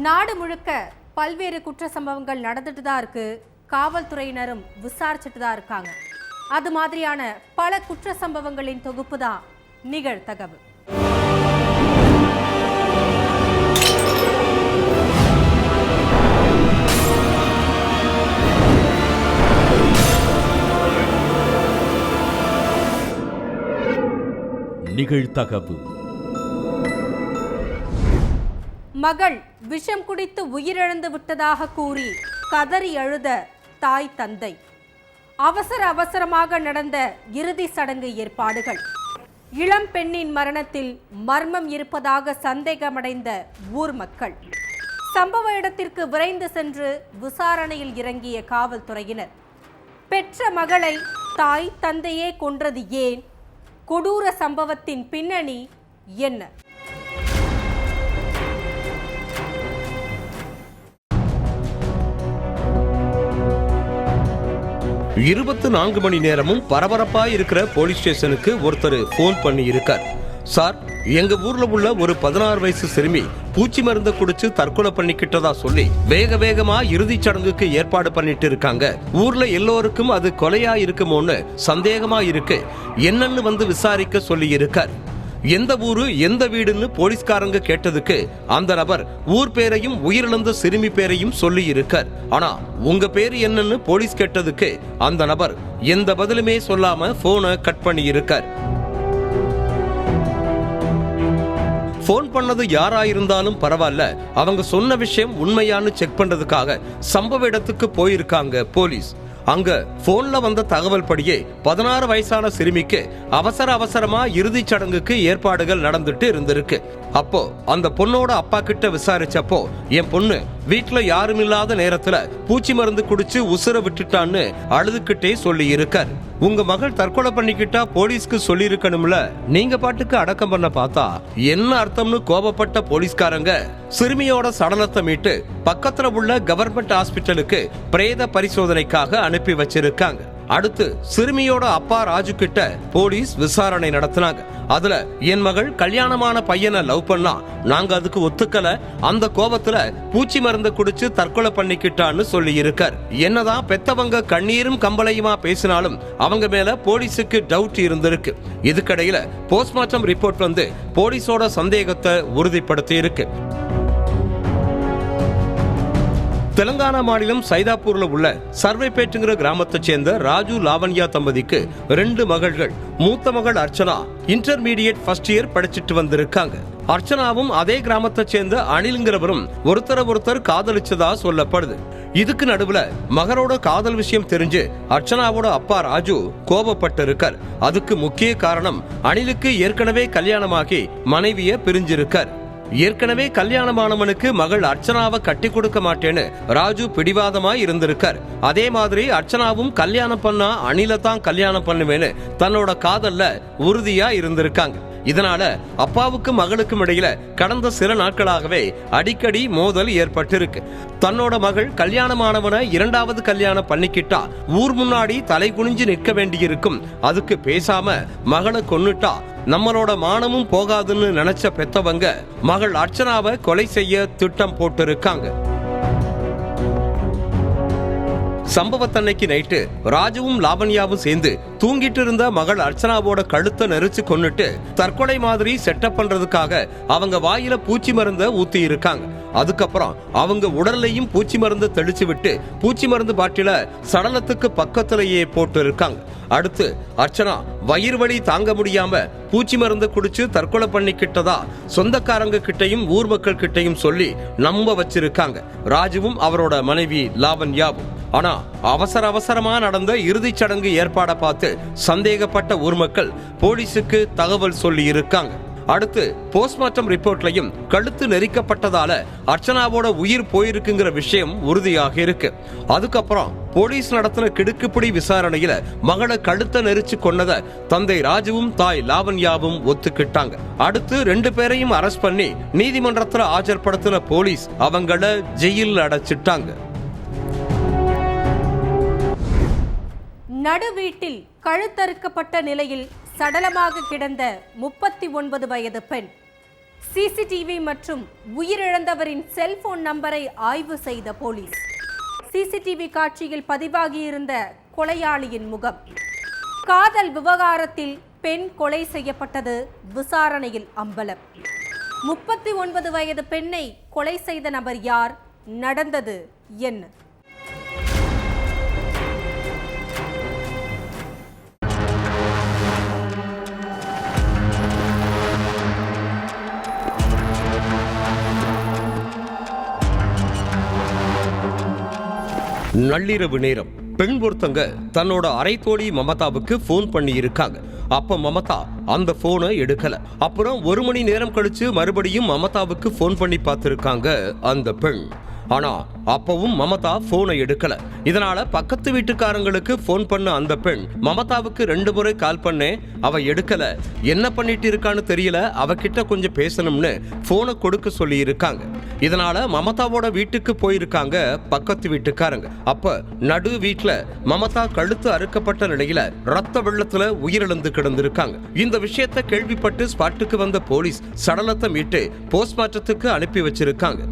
நாடு முழுக்க பல்வேறு குற்ற சம்பவங்கள் நடந்துட்டு தான் இருக்கு. காவல்துறையினரும் விசாரிச்சுட்டு தான் இருக்காங்க. அது மாதிரியான பல குற்ற சம்பவங்களின் தொகுப்பு தான் நிகழ்தகவு. நிகழ்தகவு. மகள் விஷம் குடித்து உயிரிழந்து விட்டதாக கூறி கதறி அழுத தாய் தந்தை. அவசரமாக நடந்த இறுதி சடங்கு ஏற்பாடுகள். இளம் பெண்ணின் மரணத்தில் மர்மம் இருப்பதாக சந்தேகமடைந்த ஊர் மக்கள். சம்பவ இடத்திற்கு விரைந்து சென்று விசாரணையில் இறங்கிய காவல்துறையினர். பெற்ற மகளை தாய் தந்தையே கொன்றது ஏன்? கொடூர சம்பவத்தின் பின்னணி என்ன? 24 மணி நேரமும் பரபரப்பா இருக்கிற போலீஸ் ஸ்டேஷனுக்கு ஒருத்தர் போன் பண்ணி இருக்கார். சார், எங்க ஊர்ல உள்ள ஒரு 16 வயசு சிறுமி பூச்சி மருந்து குடிச்சு தற்கொலை பண்ணிக்கிட்டதா சொல்லி வேகமா இறுதி சடங்குக்கு ஏற்பாடு பண்ணிட்டு இருக்காங்க. ஊர்ல எல்லோருக்கும் அது கொலையா இருக்குமோன்னு சந்தேகமா இருக்கு. என்னன்னு வந்து விசாரிக்க சொல்லி இருக்கார். எந்த ஊரு எந்த வீடுன்னு போலீஸ்காரங்க கேட்டதுக்கு அந்த நபர் ஊர் பேரையும் உயிரிழந்த சிறுமி பேரையும் சொல்லி இருக்கார். ஆனா உங்க பேரு என்னன்னு போலீஸ் கேட்டதுக்கு அந்த நபர் எந்த பதிலுமே சொல்லாம போனை கட் பண்ணி இருக்கார். போன் பண்ணது யாராயிருந்தாலும் பரவாயில்ல, அவங்க சொன்ன விஷயம் உண்மையானு செக் பண்றதுக்காக சம்பவ இடத்துக்கு போயிருக்காங்க போலீஸ். அங்க போன்ல வந்த தகவல் படியே 16 வயசான சிறுமிக்கு அவசரமா இறுதி சடங்குக்கு ஏற்பாடுகள் நடந்துட்டு இருந்திருக்கு. அப்போ அந்த பொண்ணோட அப்பா கிட்ட விசாரிச்சப்போ என் பொண்ணு வீட்டுல யாரும் இல்லாத நேரத்துல பூச்சி மருந்து குடிச்சு உசுர விட்டுட்டான்னு அழுதுகிட்டே சொல்லி இருக்கார். உங்க மகள் தற்கொலை பண்ணிக்கிட்டா போலீஸ்க்கு சொல்லி இருக்கணும்ல, நீங்க பாட்டுக்கு அடக்கம் பண்ண பார்த்தா என்ன அர்த்தம்னு கோபப்பட்ட போலீஸ்காரங்க சிறுமியோட சடலத்தை மீட்டு பக்கத்துல உள்ள கவர்மெண்ட் ஹாஸ்பிட்டலுக்கு பிரேத பரிசோதனைக்காக அனுப்பி வச்சிருக்காங்க. அடுத்து சிறுமியோட அப்பா ராஜு கிட்ட போலீஸ் விசாரணை நடத்தினாங்க. அதுல என் மகள் கல்யாணமான பையனை லவ் பண்ணா, நாங்க அதுக்கு ஒத்துக்கல, அந்த கோபத்துல பூச்சி மருந்து குடிச்சு தற்கொலை பண்ணிக்கிட்டான்னு சொல்லி இருக்கார். என்னதான் பெத்தவங்க கண்ணீரும் கம்பளையுமா பேசினாலும் அவங்க மேல போலீஸுக்கு டவுட் இருந்திருக்கு. இதுக்கடையில போஸ்ட்மார்ட்டம் ரிப்போர்ட் வந்து போலீஸோட சந்தேகத்தை உறுதிப்படுத்தி இருக்கு. தெலங்கானா மாநிலம் சைதாப்பூர்ல உள்ள சர்வேபேட்டுங்கிற கிராமத்தை சேர்ந்த ராஜு லாவண்யா தம்பதிக்கு 2 மகள்கள். மூத்த மகள் அர்ச்சனா இன்டர்மீடியேட் ஃபர்ஸ்ட் இயர் படிச்சுட்டு வந்திருக்காங்க. அர்ச்சனாவும் அதே கிராமத்தை சேர்ந்த அனில்ங்கிறவரும் ஒருத்தர் காதலிச்சதா சொல்லப்படுது. இதுக்கு நடுவுல மகனோட காதல் விஷயம் தெரிஞ்சு அர்ச்சனாவோட அப்பா ராஜு கோபப்பட்டு இருக்கார். அதுக்கு முக்கிய காரணம் அனிலுக்கு ஏற்கனவே கல்யாணமாகி மனைவிய பிரிஞ்சிருக்கார். ஏற்கனவே கல்யாணமானவனுக்கு மகள் அர்ச்சனாவை கட்டி கொடுக்க மாட்டேன்னு ராஜு பிடிவாதமா இருந்திருக்கார். அதே மாதிரி அர்ச்சனாவும் கல்யாணம் பண்ணா அனில தான் கல்யாணம் பண்ணுவேன்னு தன்னோட காதல்ல உறுதியா இருந்திருக்காங்க. இதனால அப்பாவுக்கும் மகளுக்கும் இடையில கடந்த சில நாட்களாகவே அடிக்கடி மோதல் ஏற்பட்டிருக்கு. தன்னோட மகள் கல்யாணமானவனை 2வது கல்யாணம் பண்ணிக்கிட்டா ஊர் முன்னாடி தலை குனிஞ்சு நிற்க வேண்டியிருக்கும், அதுக்கு பேசாம மகளை கொன்னுட்டா நம்மளோட மானமும் போகாதுன்னு நினைச்ச பெத்தவங்க மகள் அர்ச்சனாவை கொலை செய்ய திட்டம் போட்டிருக்காங்க. சம்பவத்தன்னைக்கு நைட்டு ராஜுவும் லாவண்யாவும் சேர்ந்து தூங்கிட்டு இருந்த மகள் அர்ச்சனாவோட கழுத்தை நெரிச்சு கொன்னுட்டு தற்கொலை மாதிரி செட்டப் பண்றதுக்காக அவங்க வாயில பூச்சி மருந்த ஊத்தி இருக்காங்க. அதுக்கப்புறம் அவங்க உடல்லையும் பூச்சி மருந்து தெளிச்சு விட்டு பூச்சி மருந்து பாட்டில சடலத்துக்கு பக்கத்திலேயே போட்டு இருக்காங்க. அடுத்து அர்ச்சனா வயிறு வலி தாங்க முடியாம பூச்சி மருந்து குடிச்சு தற்கொலை பண்ணிக்கிட்டதா சொந்தக்காரங்க கிட்டையும் ஊர் மக்கள் கிட்டையும் சொல்லி நம்ப வச்சிருக்காங்க ராஜுவும் அவரோட மனைவி லாவண்யாவும். ஆனா அவசரமா நடந்த இறுதி சடங்கு ஏற்பாட பார்த்து சந்தேகப்பட்ட ஊர் மக்கள் போலீஸுக்கு தகவல் சொல்லி இருக்காங்க. அடுத்து போஸ்ட்மார்ட்டம் ரிப்போர்ட்லயும் கழுத்து நெரிக்கப்பட்டதால அர்ச்சனாவோட உயிர் போயிருக்குங்கிற விஷயம் உறுதியாக இருக்கு. அதுக்கப்புறம் போலீஸ் நடத்தின கிடுக்குப்பிடி விசாரணையில மகளை கழுத்தை நெரிச்சு கொன்னத தந்தை ராஜுவும் தாய் லாவண்யாவும் ஒத்துக்கிட்டாங்க. அடுத்து 2 பேரையும் அரெஸ்ட் பண்ணி நீதிமன்றத்துல ஆஜர்படுத்தின போலீஸ் அவங்கள ஜெயிலில் அடைச்சிட்டாங்க. நடு வீட்டில் கழுத்தறுக்கப்பட்ட நிலையில் சடலமாக கிடந்த 39 வயது பெண். சிசிடிவி மற்றும் உயிரிழந்தவரின் செல்போன் நம்பரை ஆய்வு செய்த போலீஸ். சிசிடிவி காட்சியில் பதிவாகியிருந்த கொலையாளியின் முகம். காதல் விவகாரத்தில் பெண் கொலை செய்யப்பட்டது விசாரணையில் அம்பலம். 39 வயது பெண்ணை கொலை செய்த நபர் யார்? நடந்தது என்ன? நள்ளிரவு நேரம் பெண் ஒருத்தங்க தன்னோட அரை தோழி மமதாவுக்கு போன் பண்ணி இருக்காங்க. அப்ப மமதா அந்த போனை எடுக்கல. அப்புறம் 1 மணி நேரம் கழிச்சு மறுபடியும் மமதாவுக்கு போன் பண்ணி பார்த்திருக்காங்க அந்த பெண். ஆனா அப்பவும் மமதா போனை எடுக்கல. இதனால பக்கத்து வீட்டுக்காரங்களுக்கு போன் பண்ண அந்த பெண் மமதாவுக்கு 2 முறை கால் பண்ணேன், அவ எடுக்கல, என்ன பண்ணிட்டு இருக்கான்னு தெரியல, அவகிட்ட கொஞ்சம் பேசணும்னு போனை கொடுக்க சொல்லி இருக்காங்க. இதனால மமதாவோட வீட்டுக்கு போயிருக்காங்க பக்கத்து வீட்டுக்காரங்க. அப்ப நடு வீட்டுல மமதா கழுத்து அறுக்கப்பட்ட நிலையில ரத்த வெள்ளத்துல உயிரிழந்து கிடந்திருக்காங்க. இந்த விஷயத்தை கேள்விப்பட்டு ஸ்பாட்டுக்கு வந்த போலீஸ் சடலத்தை மீட்டு போஸ்ட்மார்ட்டத்துக்கு அனுப்பி வச்சிருக்காங்க.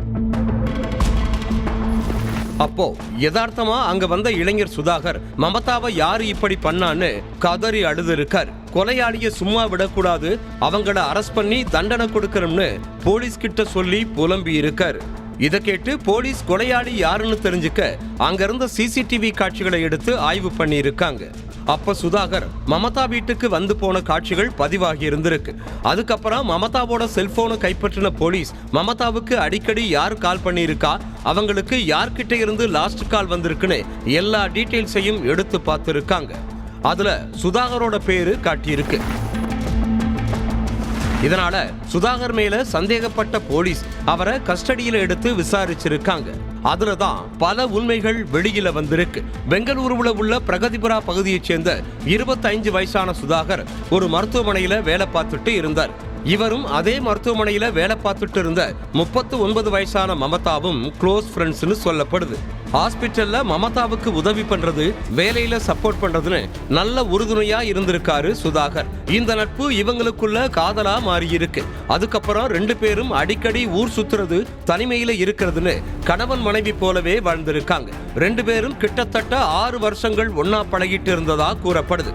அப்போ யதார்த்தமா அங்க வந்த இளைஞர் சுதாகர் மமதாவை யாரு இப்படி பண்ணான்னு கதறி அழுது இருக்கார். கொலையாளிய சும்மா விடக்கூடாது, அவங்கள அரெஸ்ட் பண்ணி தண்டனை கொடுக்கணும்னு போலீஸ் கிட்ட சொல்லி புலம்பி இருக்காரு. இதை கேட்டு போலீஸ் கொலையாளி யாருன்னு தெரிஞ்சுக்க அங்கிருந்த சிசிடிவி காட்சிகளை எடுத்து ஆய்வு பண்ணி இருக்காங்க. அப்ப சுதாகர் மமதா வீட்டுக்கு வந்து போன காட்சிகள் பதிவாகி இருந்திருக்கு. அதுக்கப்புறம் மமதாவோட செல்போனை கைப்பற்றின போலீஸ் மமதாவுக்கு அடிக்கடி யார் கால் பண்ணியிருக்கா, அவங்களுக்கு யார்கிட்ட இருந்து லாஸ்ட் கால் வந்திருக்குன்னு எல்லா டீட்டெயில்ஸையும் எடுத்து பார்த்திருக்காங்க. அதுல சுதாகரோட பேரு காட்டியிருக்கு. இதனால சுதாகர் மேல சந்தேகப்பட்ட போலீஸ் அவரை கஸ்டடியில எடுத்து விசாரிச்சிருக்காங்க. அதுலதான் பல உண்மைகள் வெளியில வந்திருக்கு. பெங்களூருல உள்ள பிரகதிபுரா பகுதியைச் சேர்ந்த 25 வயசான சுதாகர் ஒரு மருத்துவமனையில வேலை பார்த்துட்டு இருந்தார். இவரும் அதே மருத்துவமனையில வேலை பார்த்துட்டு இருந்த 39 வயசான மமதாவும் க்ளோஸ் ஃப்ரெண்ட்ஸ்னு சொல்லப்படுது. ஹாஸ்பிட்டல்ல மமதாவுக்கு உதவி பண்றது, வேலையில சப்போர்ட் பண்றதுன்னு நல்ல உறுதுணையா இருந்திருக்காரு சுதாகர். இந்த நட்பு இவங்களுக்குள்ள காதலா மாறி இருக்கு. அதுக்கப்புறம் 2 பேரும் அடிக்கடி ஊர் சுத்துறது, தனிமையில இருக்கிறதுன்னு கணவன் மனைவி போலவே வாழ்ந்திருக்காங்க. 2 பேரும் கிட்டத்தட்ட 6 வருஷங்கள் ஒன்னா பழகிட்டு இருந்ததா கூறப்படுது.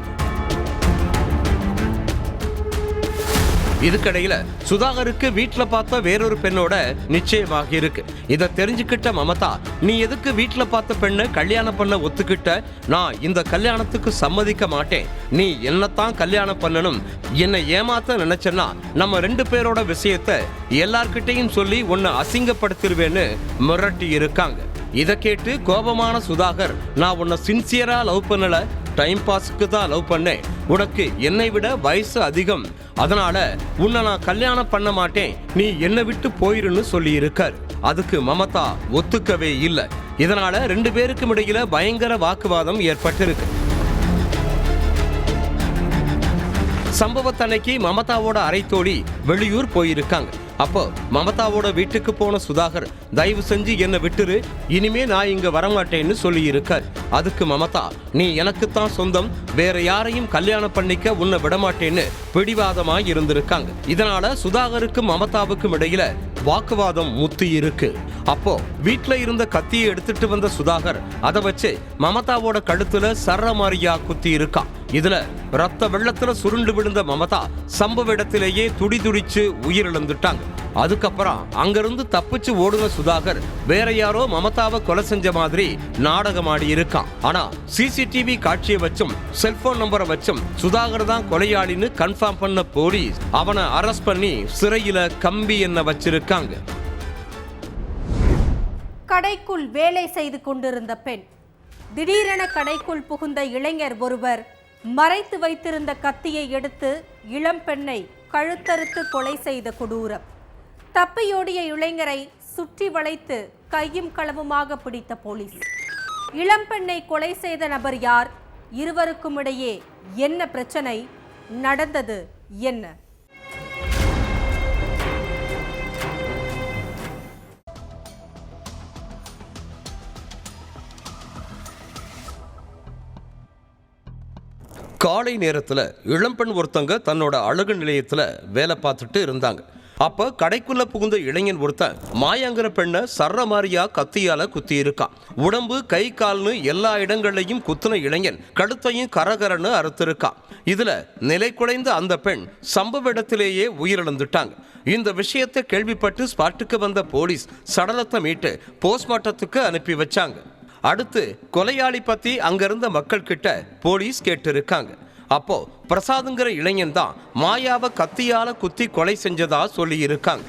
இதுக்கடையில சுதாகருக்கு வீட்டுல பார்த்த வேறொரு பெண்ணோட நிச்சயமாகி இருக்கு. இதை தெரிஞ்சுக்கிட்ட மமதா, நீ எதுக்கு வீட்டுல பார்த்த பெண்ணை கல்யாணம் பண்ண ஒத்துக்கிட்ட? நான் இந்த கல்யாணத்துக்கு சம்மதிக்க மாட்டேன், நீ என்னத்தான் கல்யாணம் பண்ணணும், என்னை ஏமாத்த நினைச்சேன்னா நம்ம 2 பேரோட விஷயத்த எல்லார்கிட்டையும் சொல்லி உன்னை அசிங்கப்படுத்திடுவேன்னு மிரட்டி இருக்காங்க. இதை கேட்டு கோபமான சுதாகர், நான் உன்னை சின்சியரா லவ் பண்ணல, டைம் பாஸ்க்கு தான் லவ் பண்ணேன், உனக்கு என்னை விட வயசு அதிகம், அதனால உன்னை நான் கல்யாணம் பண்ண மாட்டேன், நீ என்னை விட்டு போயிருன்னு சொல்லி இருக்கார். அதுக்கு மமதா ஒத்துக்கவே இல்லை. இதனால 2 பேருக்கும் இடையில பயங்கர வாக்குவாதம் ஏற்பட்டிருக்கு. சம்பவத்தன்னைக்கு மமதாவோட அரை தோழி வெளியூர் போயிருக்காங்க. அப்போ மமதாவோட வீட்டுக்கு போன சுதாகர், தயவு செஞ்சு என்னை விட்டுரு, இனிமே நான் இங்க வரமாட்டேன்னு சொல்லி இருக்கார். அதுக்கு மமதா, நீ எனக்குத்தான் சொந்தம், வேற யாரையும் கல்யாணம் பண்ணிக்க உன்னை விடமாட்டேன்னு பிடிவாதமா இருந்திருக்காங்க. இதனால சுதாகருக்கும் மமதாவுக்கும் இடையில வாக்குவாதம் முத்தி இருக்கு. அப்போ வீட்டுல இருந்த கத்தியை எடுத்துட்டு வந்த சுதாகர் அதை வச்சு மமதாவோட கழுத்துல சர்ற மாதிரியா குத்தி இருக்கான். இதுல ரத்த வெள்ளத்துல சுருண்டு விழுந்த மமதா சம்பவ இடத்திலேயே துடிதுடிச்சு உயிரிழந்துட்டாங்க. அதுக்கப்புறம் அங்கிருந்து தப்பிச்சு ஓடுன சுதாகர் வேற யாரோ மமதாவை கொலை செஞ்ச மாதிரி நாடகமாடி இருக்கான். ஆனா சிசிடிவி காட்சியை வச்சும் செல்போன் நம்பரை வச்சும் சுதாகர் தான் கொலையாளின்னு கன்ஃபார்ம் பண்ண போலீஸ் அவனை அரெஸ்ட் பண்ணி சிறையில கம்பி என்ன வச்சிருக்காங்க. கடைக்குள் வேலை செய்து கொண்டிருந்த பெண், திடீரென கடைக்குள் புகுந்த இளைஞர் ஒருவர் மறைத்து வைத்திருந்த கத்தியை எடுத்து இளம் பெண்ணை கழுத்தறுத்து கொலை செய்த கொடூரம். தப்பியோடிய இளைஞரை சுற்றி வளைத்து கையும் களவுமாக பிடித்த போலீஸ். இளம்பெண்ணை கொலை செய்த நபர் யார்? இருவருக்கும் இடையே என்ன பிரச்சனை? நடந்தது என்ன? காலை நேரத்துல இளம்பெண் ஒருத்தங்க தன்னோட அழகு நிலையத்துல வேலை பார்த்துட்டு இருந்தாங்க. அப்ப கடைக்குள்ள புகுந்த இளைஞன் ஒருத்தன் மாயாங்கிற பெண்ணை சர்ற மாதிரியா கத்தியால குத்தி இருக்கான். உடம்பு கை கால்னு எல்லா இடங்களையும் குத்துன இளைஞன் கழுத்தையும் கரகரன்னு அறுத்திருக்கான். இதுல நிலை குலைந்த அந்த பெண் சம்பவ இடத்திலேயே உயிரிழந்துட்டாங்க. இந்த விஷயத்தை கேள்விப்பட்டு ஸ்பாட்டுக்கு வந்த போலீஸ் சடலத்தை மீட்டு போஸ்ட்மார்ட்டத்துக்கு அனுப்பி வச்சாங்க. அடுத்து கொலையாளி பத்தி அங்கிருந்த மக்கள் கிட்ட போலீஸ் கேட்டு இருக்காங்க. அப்போ பிரசாத்ங்கிற இளைஞன் தான் மாயாவை கத்தியால குத்தி கொலை செஞ்சதா சொல்லி இருக்காங்க.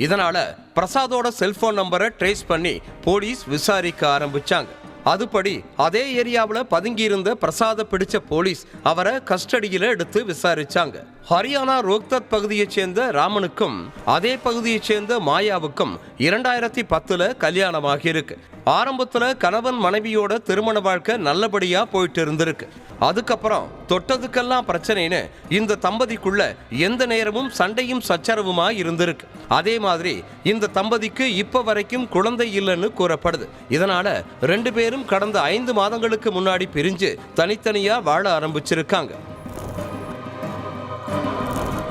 இதனால பிரசாதோட செல்போன் நம்பரை ட்ரேஸ் பண்ணி போலீஸ் விசாரிக்க ஆரம்பிச்சாங்க. அதுபடி அதே ஏரியாவில் பதுங்கி இருந்த பிரசாத பிடிச்ச போலீஸ் அவரை கஸ்டடியில எடுத்து விசாரிச்சாங்க. ஹரியானா ரோக்தத் பகுதியைச் சேர்ந்த ராமனுக்கும் அதே பகுதியைச் சேர்ந்த மாயாவுக்கும் 2010 கல்யாணமாகி இருக்கு. ஆரம்பத்துல கணவன் மனைவியோட திருமண வாழ்க்கை நல்லபடியா போயிட்டு இருந்திருக்கு. அதுக்கப்புறம் தொட்டதுக்கெல்லாம் பிரச்சனைன்னு இந்த தம்பதிக்குள்ள எந்த நேரமும் சண்டையும் சச்சரவுமா இருந்திருக்கு. அதே மாதிரி இந்த தம்பதிக்கு இப்ப வரைக்கும் குழந்தை இல்லைன்னு கூறப்படுது. இதனால 2 பேரும் கடந்த 5 மாதங்களுக்கு முன்னாடி பிரிஞ்சு தனித்தனியா வாழ ஆரம்பிச்சிருக்காங்க.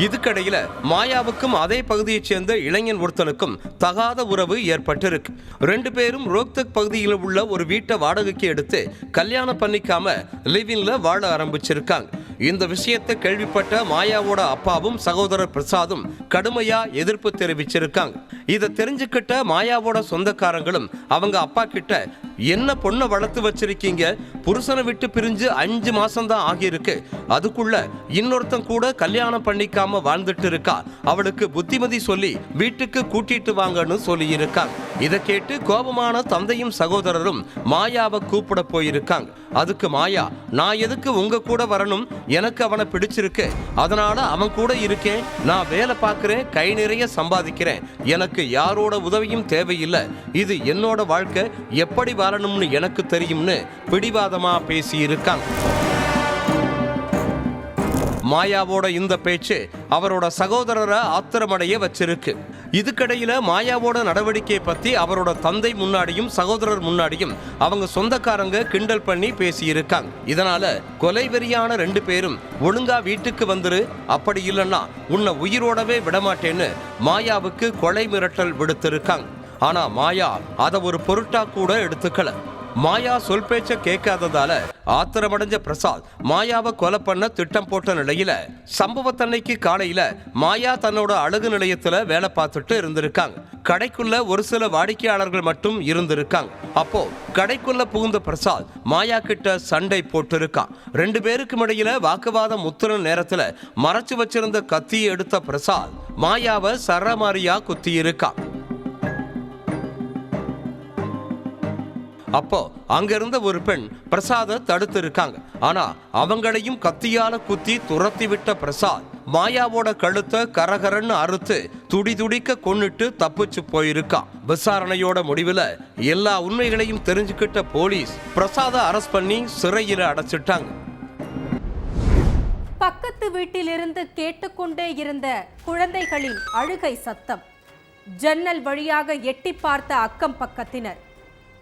இதுக்கடையில மாயாவுக்கும் அதே பகுதியைச் சேர்ந்த இளைஞன் ஒருத்தனுக்கும் தகாத உறவு ஏற்பட்டிருக்கு. 2 பேரும் ரோக்தக் பகுதியில் உள்ள ஒரு வீட்டை வாடகைக்கு எடுத்து கல்யாணம் பண்ணிக்காம லிவின்ல வாழ ஆரம்பிச்சிருக்காங்க. இந்த விஷயத்தை கேள்விப்பட்ட மாயாவோட அப்பாவும் சகோதரர் பிரசாதும் கடுமையா எதிர்ப்பு தெரிவிச்சிருக்காங்க. இதை தெரிஞ்சுக்கிட்ட மாயாவோட சொந்தக்காரங்களும் அவங்க அப்பா கிட்ட, என்ன பொண்ணை வளர்த்து வச்சிருக்கீங்க, புருஷனை விட்டு பிரிஞ்சு 5 மாசம்தான் ஆகியிருக்கு, அதுக்குள்ள இன்னொருத்தன் கூட கல்யாணம் பண்ணிக்காம வாழ்ந்துட்டு இருக்கா, அவளுக்கு புத்திமதி சொல்லி வீட்டுக்கு கூட்டிட்டு வாங்கன்னு சொல்லி இருக்காங்க. இதை கேட்டு கோபமான தந்தையும் சகோதரரும் மாயாவை கூப்பிட போயிருக்காங்க. அதுக்கு மாயா, நான் எதுக்கு உங்க கூட வரணும், எனக்கு அவனை பிடிச்சிருக்கு, அதனால அவன் கூட இருக்கேன், நான் வேலை பார்க்கிறேன், கை நிறைய சம்பாதிக்கிறேன், எனக்கு யாரோட உதவியும் தேவையில்லை, இது என்னோட வாழ்க்கை, எப்படி வாழணும்னு எனக்கு தெரியும்னு பிடிவாதமா பேசி இருக்காங்க. மாயாவோட இந்த பேச்சு அவரோட சகோதரரை ஆத்திரமடைய வச்சிருக்கு. இதுக்கடையில மாயாவோட நடவடிக்கையை பத்தி அவரோட தந்தை முன்னாடியும் சகோதரர் முன்னாடியும் அவங்க சொந்தக்காரங்க கிண்டல் பண்ணி பேசி இருக்காங்க. இதனால கொலைவெறியான 2 பேரும் ஒழுங்கா வீட்டுக்கு வந்துரு, அப்படி இல்லைன்னா உன்னை உயிரோடவே விடமாட்டேன்னு மாயாவுக்கு கொலை மிரட்டல் விடுத்திருக்காங்க. ஆனா மாயா அதை ஒரு பொருட்டா கூட எடுத்துக்கல. மாயா சொல் பேச்ச கேட்காததால ஆத்திரமடைஞ்ச பிரசாத் மாயாவை கொலை பண்ண திட்டம் போட்ட நிலையில சம்பவத்தன்னைக்கு காலையில மாயா தன்னோட அழகு நிலையத்துல வேலை பார்த்துட்டு இருந்திருக்காங்க. கடைக்குள்ள ஒரு சில வாடிக்கையாளர்கள் மட்டும் இருந்திருக்காங்க. அப்போ கடைக்குள்ள புகுந்த பிரசாத் மாயா கிட்ட சண்டை போட்டு இருக்கான். 2 பேருக்கும் இடையில வாக்குவாதம் முத்துற நேரத்துல மறைச்சு வச்சிருந்த கத்தியை எடுத்த பிரசாத் மாயாவை சரமாரியா குத்தி இருக்கான். அப்போ அங்கிருந்த ஒரு பெண் பிரசாத தடுத்து இருக்காங்க. ஆனா அவங்களையும் கத்தியால குத்தி துரத்தி விட்ட பிரசாத் மாயாவோட கழுத்தை கரகரன்னு அறுத்து துடி துடிக்க கொன்னுட்டு தப்பிச்சு போயிருக்கான். விசாரணையோட முடிவுல எல்லா உண்மைகளையும் தெரிஞ்சுக்கிட்ட போலீஸ் பிரசாத அரெஸ்ட் பண்ணி சிறையில அடைச்சிட்டாங்க. பக்கத்து வீட்டிலிருந்து கேட்டுக்கொண்டே இருந்த குழந்தைகளின் அழுகை சத்தம். ஜன்னல் வழியாக எட்டி பார்த்த அக்கம் பக்கத்தினர்.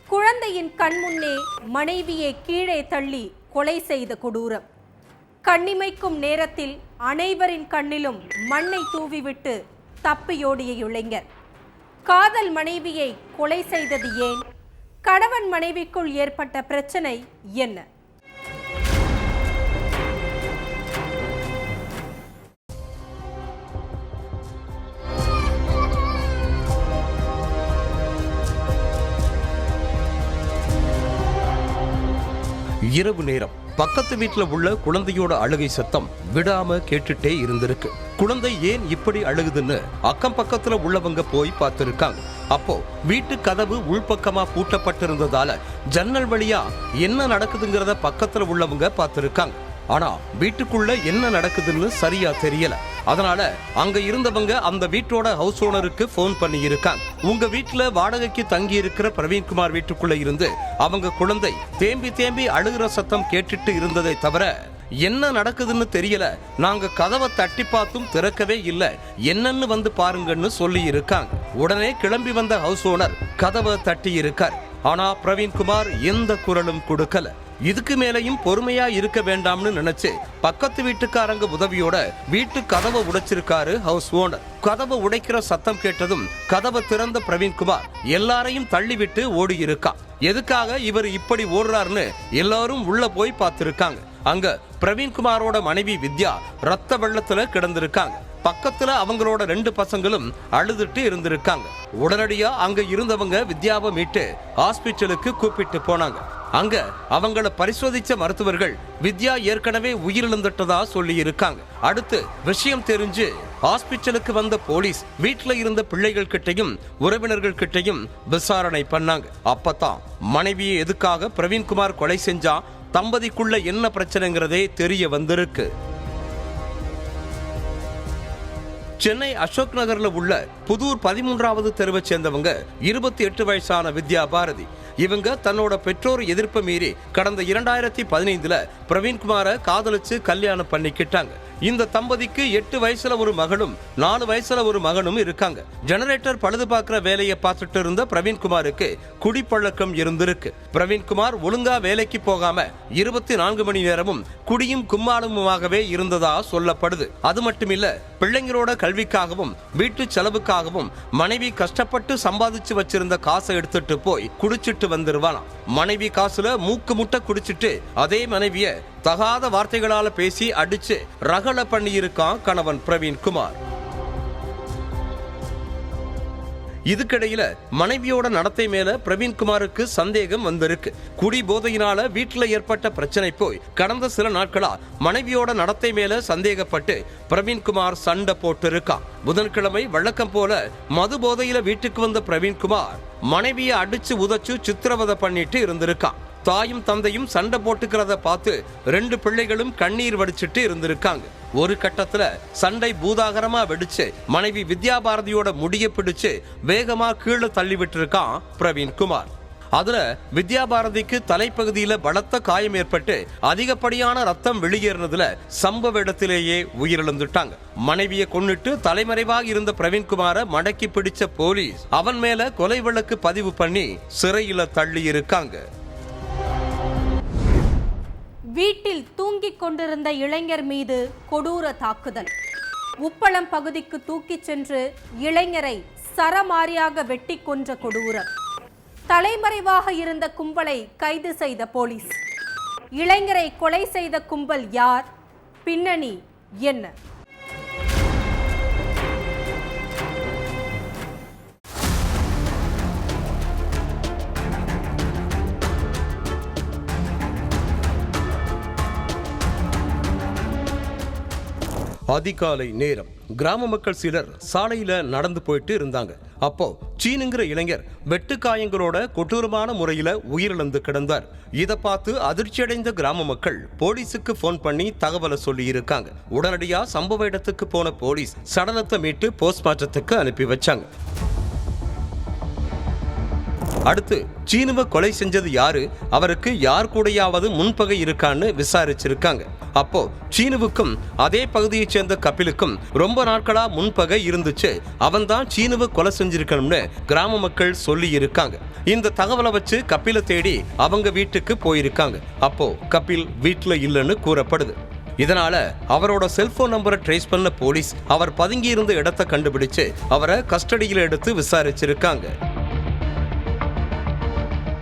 குழந்தையின் கண்முன்னே மனைவியை கீழே தள்ளி கொலை செய்த கொடூரம். கண்ணிமைக்கும் நேரத்தில் அனைவரின் கண்ணிலும் மண்ணை தூவிவிட்டு தப்பியோடிய இளைஞர். காதல் மனைவியை கொலை செய்தது ஏன்? கணவன் மனைவிக்குள் ஏற்பட்ட பிரச்சனை என்ன? இரவு நேரம் பக்கத்து வீட்டுல உள்ள குழந்தையோட அழுகை சத்தம் விடாம கேட்டுட்டே இருந்திருக்கு. குழந்தை ஏன் இப்படி அழுகுதுன்னு அக்கம் பக்கத்துல உள்ளவங்க போய் பார்த்திருக்காங்க. அப்போ வீட்டு கதவு உள்பக்கமா பூட்டப்பட்டிருந்ததால ஜன்னல் வழியா என்ன நடக்குதுங்கிறத பக்கத்துல உள்ளவங்க பார்த்திருக்காங்க. ஆனா வீட்டுக்குள்ள என்ன நடக்குதுன்னு சரியா தெரியல. அதனால அங்க இருந்தவங்க அந்த வீட்டோட ஹவுஸ் ஓனருக்கு போன் பண்ணி இருக்காங்க. உங்க வீட்டுல வாடகைக்கு தங்கி இருக்கிற பிரவீன்குமார் வீட்டுக்குள்ள இருந்து அவங்க குழந்தை தேம்பி தேம்பி அழுகிற சத்தம் கேட்டுட்டு இருந்ததை தவிர என்ன நடக்குதுன்னு தெரியல, நாங்க கதவை தட்டி பார்த்தும் திறக்கவே இல்லை, என்னன்னு வந்து பாருங்கன்னு சொல்லி இருக்காங்க. உடனே கிளம்பி வந்த ஹவுஸ் ஓனர் கதவை தட்டி இருக்கார். ஆனா பிரவீன்குமார் எந்த குரலும் கொடுக்கல. இதுக்கு மேலையும் பொறுமையா இருக்க வேண்டாம்னு நினைச்சு பக்கத்து வீட்டுக்காரங்க உதவியோட வீட்டு கதவை உடைச்சிருக்காரு ஹவுஸ் ஓனர். கதவை உடைக்கிற சத்தம் கேட்டதும் கதவை திறந்த பிரவீன்குமார் எல்லாரையும் தள்ளிவிட்டு ஓடி இருக்கான். எதுக்காக இவர் இப்படி ஓடுறாருன்னு எல்லாரும் உள்ள போய் பார்த்திருக்காங்க. அங்க பிரவீன்குமாரோட மனைவி வித்யா ரத்த வெள்ளத்துல கிடந்திருக்காங்க. பக்கத்துல அவங்களோட 2 பசங்களும் அழுதுட்டு இருந்திருக்காங்க. உடனடியா அங்க இருந்தவங்க வித்யாவை மீட்டு ஹாஸ்பிட்டலுக்கு கூப்பிட்டு போனாங்க. அங்க அவங்கள பரிசோதிச்ச மருத்துவர்கள் வித்யா ஏற்கனவே உயிரிழந்துட்டதா சொல்லி இருக்காங்க. அடுத்து விஷயம் தெரிஞ்சு ஹாஸ்பிட்டலுக்கு வந்த போலீஸ் வீட்டுல இருந்த பிள்ளைகள் கிட்டையும் உறவினர்கள் கிட்டையும் விசாரணை பண்ணாங்க. அப்பதான் மனைவியை எதுக்காக பிரவீன்குமார் கொலை செஞ்சா, தம்பதிக்குள்ள என்ன பிரச்சனைங்கிறதே தெரிய வந்திருக்கு. சென்னை அசோக் நகர்ல உள்ள புதூர் 13வது தெருவை சேர்ந்தவங்க 28 வயசான வித்யா பாரதி. இவங்க தன்னோட பெற்றோர் எதிர்ப்பை மீறி கடந்த 2015 பிரவீன்குமாரை காதலிச்சு கல்யாணம் பண்ணிக்கிட்டாங்க. இந்த தம்பதிக்கு 8 வயசுல ஒரு மகனும் 4 வயசுல ஒரு மகனும் இருக்காங்க. ஜெனரேட்டர் பழுது பார்க்கிற வேலையை பார்த்துட்டு இருந்த பிரவீன்குமாருக்கு குடிப்பழக்கம் இருந்திருக்கு. பிரவீன்குமார் ஒழுங்கா வேலைக்கு போகாம 24 மணி நேரமும் குடியும் கும்மாளமுமாகவே இருந்ததா சொல்லப்படுது. அது மட்டுமில்ல, பிள்ளைங்களோட கல்விக்காகவும் வீட்டு செலவுக்காகவும் மனைவி கஷ்டப்பட்டு சம்பாதிச்சு வச்சிருந்த காசை எடுத்துட்டு போய் குடிச்சிட்டு வந்துருவானாம். மனைவி காசுல மூக்கு முட்டை குடிச்சிட்டு அதே மனைவிய தகாத வார்த்தைகளால பேசி அடிச்சு ரகல பண்ணியிருக்கான் கணவன் பிரவீன்குமார். இதுக்கிடையில மனைவியோட நடத்தை மேல பிரவீன்குமாருக்கு சந்தேகம் வந்திருக்கு. குடி போதையினால வீட்டுல ஏற்பட்ட பிரச்சனை போய் கடந்த சில நாட்களா மனைவியோட நடத்தை மேல சந்தேகப்பட்டு பிரவீன்குமார் சண்டை போட்டு இருக்கான். புதன்கிழமை வழக்கம் போல மது போதையில வீட்டுக்கு வந்த பிரவீன்குமார் மனைவியை அடிச்சு உதைச்சு சித்திரவதை பண்ணிட்டு இருந்திருக்கான். தாயும் தந்தையும் சண்டை போட்டுக்கிறத பார்த்து 2 பிள்ளைகளும் கண்ணீர் வடிச்சிட்டு இருந்திருக்காங்க. ஒரு கட்டத்துல சண்டை பூதாகரமா வெடிச்சு மனைவி வித்யா பாரதியோட முடிய பிடிச்சு வேகமா கீழே தள்ளி விட்டு பிரவீன்குமார். அதுல வித்யா பாரதிக்கு தலைப்பகுதியில பலத்த காயம் ஏற்பட்டு அதிகப்படியான ரத்தம் வெளியேறினதுல சம்பவ இடத்திலேயே உயிரிழந்துட்டாங்க. மனைவியை கொன்னுட்டு தலைமறைவாக இருந்த பிரவீன்குமாரை மடக்கி பிடிச்ச போலீஸ் அவன் மேல கொலை வழக்கு பதிவு பண்ணி சிறையில தள்ளி இருக்காங்க. வீட்டில் தூங்கிக் கொண்டிருந்த இளைஞர் மீது கொடூர தாக்குதல். உப்பளம் பகுதிக்கு தூக்கிச் சென்று இளைஞரை சரமாரியாக வெட்டி கொன்ற கொடூரம். தலைமறைவாக இருந்த கும்பலை கைது செய்த போலீஸ். இளைஞரை கொலை செய்த கும்பல் யார்? பின்னணி என்ன? அதிகாலை நேரம் கிராம மக்கள் சிலர் சாலையில நடந்து போயிட்டு இருந்தாங்க. அப்போ சீனுங்கிற இளைஞர் வெட்டுக்காயங்களோட கொடூரமான முறையில உயிரிழந்து கிடந்தார். இதை பார்த்து அதிர்ச்சியடைந்த கிராம மக்கள் போலீஸுக்கு போன் பண்ணி தகவலை சொல்லி இருக்காங்க. உடனடியா சம்பவ இடத்துக்கு போன போலீஸ் சடலத்தை மீட்டு போஸ்ட்மார்ட்டத்துக்கு அனுப்பி வச்சாங்க. அடுத்து சீனுவை கொலை செஞ்சது யாரு, அவருக்கு யார் கூடயாவது முன்பகை இருக்கான்னு விசாரிச்சிருக்காங்க. அப்போ சீனுவுக்கும் அதே பகுதியை சேர்ந்த கபிலுக்கும் ரொம்ப நாட்களா முன்பகை இருந்துச்சு. அவன் தான் சீனுவை கொலை செஞ்சிருக்கணும்னு கிராம மக்கள் சொல்லி இருக்காங்க. இந்த தகவலை வச்சு கபிலை தேடி அவங்க வீட்டுக்கு போயிருக்காங்க. அப்போ கபில் வீட்டுல இல்லைன்னு கூறப்படுது. இதனால அவரோட செல்போன் நம்பரை ட்ரேஸ் பண்ண போலீஸ் அவர் பதுங்கி இருந்த இடத்தை கண்டுபிடிச்சு அவரை கஸ்டடியில் எடுத்து விசாரிச்சிருக்காங்க.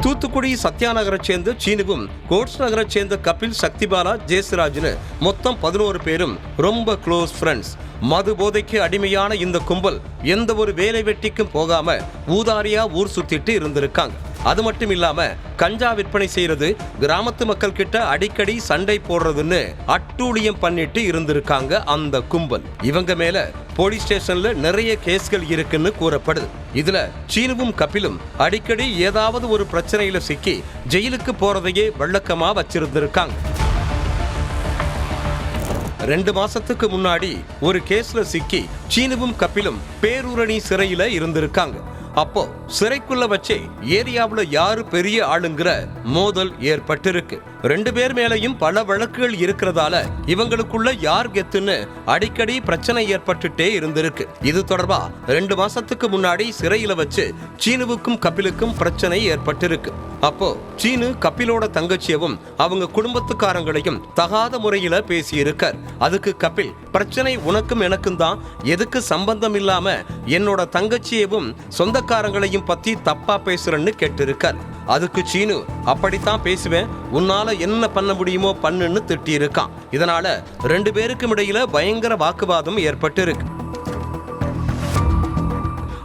தூத்துக்குடி சத்யா நகரை சேர்ந்த சீனுவும் கோட்ஸ் நகரை சேர்ந்த கபில், சக்திபாலா, ஜேசுராஜ்னு மொத்தம் 11 பேரும் ரொம்ப க்ளோஸ் ஃப்ரெண்ட்ஸ். மது போதைக்கு அடிமையான இந்த கும்பல் எந்த ஒரு வேலை வெட்டிக்கும் போகாம ஊதாரியா ஊர் சுத்திட்டு இருந்திருக்காங்க. அது மட்டும் இல்லாம கஞ்சா விற்பனை செய்யறது, கிராமத்து மக்கள் கிட்ட அடிக்கடி சண்டை போடுறதுன்னு அட்டூழியம் பண்ணிட்டு இருந்திருக்காங்க அந்த கும்பல். இவங்க மேல போலீஸ் ஸ்டேஷன்ல நிறைய கேஸ்கள் இருக்குன்னு கூறப்படுது. இதுல சீனுவும் கபிலும் அடிக்கடி ஏதாவது ஒரு பிரச்சனையில சிக்கி ஜெயிலுக்கு போறதையே வழக்கமா வச்சிருந்திருக்காங்க. 2 மாசத்துக்கு முன்னாடி ஒரு கேஸ்ல சிக்கி சீனுவும் கபிலும் பேரூரணி சிறையில இருந்திருக்காங்க. அப்போ சிறைக்குள்ள வச்சே ஏரியாவுல யாரு பெரிய ஆளுங்கிற மோதல் ஏற்பட்டிருக்கு. 2 பேர் மேலையும் பல வழக்குகள் இருக்கிறதால இவங்களுக்குள்ள யார் கெத்துன்னு அடிக்கடி பிரச்சனை ஏற்பட்டுட்டே இருந்திருக்கு. இது தொடர்பா 2 மாசத்துக்கு முன்னாடி சிறையில வச்சு சீனுவுக்கும் கபிலுக்கும் பிரச்சனை ஏற்பட்டிருக்கு. அப்போ சீனு கபிலோட தங்கச்சியவும் அவங்க குடும்பத்துக்காரங்களையும் தகாத முறையில பேசியிருக்கார். அதுக்கு கபில், பிரச்சனை உனக்கும் எனக்கும் தான், எதுக்கு சம்பந்தம் இல்லாம என்னோட தங்கச்சியவும் சொந்தக்காரங்களையும் பத்தி தப்பா பேசுறன்னு கேட்டிருக்கார். அதுக்கு சீனு, அப்படித்தான் பேசுவேன், உன்னால என்ன பண்ண முடியுமோ பண்ணுன்னு திட்டியிருக்கான். இதனால 2 பேருக்கும் இடையில பயங்கர வாக்குவாதம் ஏற்பட்டு இருக்கு.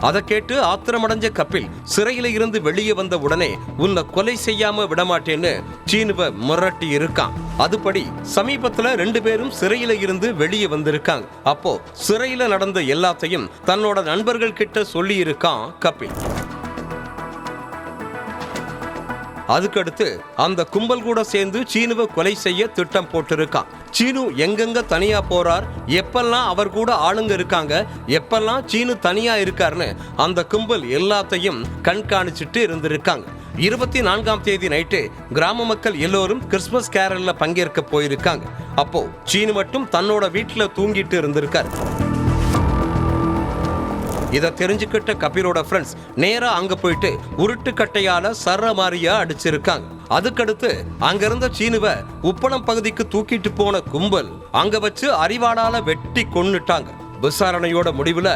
அதை கேட்டு ஆத்திரமடைஞ்ச கபில் சிறையில இருந்து வெளியே வந்த உடனே உன்னை கொலை செய்யாம விடமாட்டேன்னு சீனுவை மிரட்டி இருக்கான். அதுபடி சமீபத்துல 2 பேரும் சிறையில இருந்து வெளியே வந்திருக்காங்க. அப்போ சிறையில நடந்த எல்லாத்தையும் தன்னோட நண்பர்கள் கிட்ட சொல்லி இருக்கான் கபில். அதுக்கடுத்து அந்த கும்பல் கூட சேர்ந்து சீனுவை கொலை செய்ய திட்டம் போட்டிருக்கான். சீனு எங்கெங்க தனியா போறார், எப்பெல்லாம் அவர் கூட ஆளுங்க இருக்காங்க, எப்பெல்லாம் சீனு தனியா இருக்காருன்னு அந்த கும்பல் எல்லாத்தையும் கண்காணிச்சுட்டு இருந்திருக்காங்க. 24ஆம் தேதி நைட்டு கிராம மக்கள் எல்லோரும் கிறிஸ்துமஸ் கேரல்ல பங்கேற்க போயிருக்காங்க. அப்போ சீனு மட்டும் தன்னோட வீட்டுல தூங்கிட்டு இருந்திருக்காரு. இதை தெரிஞ்சுக்கிட்ட கபிலோட ஃப்ரெண்ட்ஸ் நேரா அங்க போயிட்டு உருட்டு கட்டையால சரமாரியா அடிச்சிருக்காங்க. அதுக்கடுத்து அங்கிருந்த சீனுவை உப்பளம் பகுதிக்கு தூக்கிட்டு போன கும்பல் அங்க வச்சு அரிவாளால வெட்டி கொன்னுட்டாங்க. விசாரணையோட முடிவுல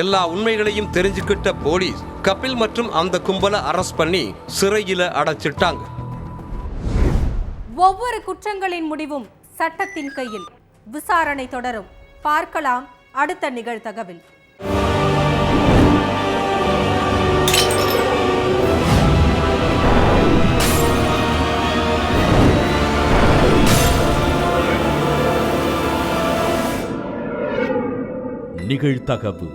எல்லா உண்மைகளையும் தெரிஞ்சுக்கிட்ட போலீஸ் கபில் மற்றும் அந்த கும்பலை அரெஸ்ட் பண்ணி சிறையில அடைச்சிட்டாங்க. ஒவ்வொரு குற்றங்களின் முடிவும் சட்டத்தின் கையில். விசாரணை தொடரும். பார்க்கலாம் அடுத்த நிகழ்தகவில். நிகழ்தகவு.